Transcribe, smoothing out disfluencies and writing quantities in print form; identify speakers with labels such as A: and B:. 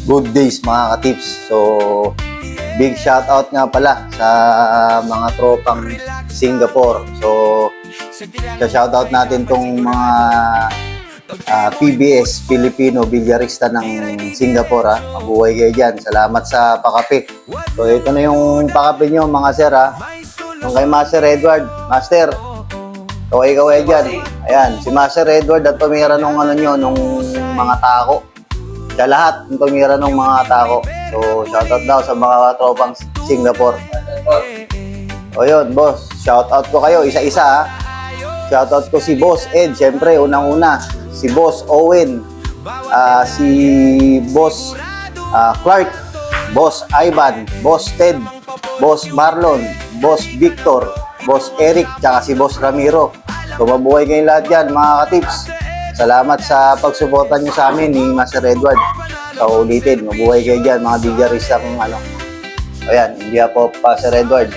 A: Good days mga ka-tips. So, big shoutout nga pala sa mga tropang Singapore. So, shoutout natin tong mga PBS, Filipino Bilyarista ng Singapore. Mabuhay kayo dyan. Salamat sa pakape. So, ito na yung pakape nyo mga sir. Yung kay Master Edward. Master, kaway-kaway dyan. Ayan, si Master Edward at tumira nung ano nyo, nung mga tako. Sa lahat, yung tumira nung mga tako. So, shoutout daw sa mga tropang Singapore. O yun, boss. Shoutout ko kayo, isa-isa Shoutout ko si Boss Ed, syempre, unang-una. Si Boss Owen. Si Boss Clark. Boss Ivan. Boss Ted. Boss Marlon. Boss Victor. Boss Eric. Tsaka si Boss Ramiro. So, mabuhay kayong lahat dyan, mga katips. Salamat sa pagsuporta nyo sa amin ni Master Edward. So, ulitin, mabuhay kayo dyan, mga bilyarista kung ano. Ayan, hindi po, Master Edward.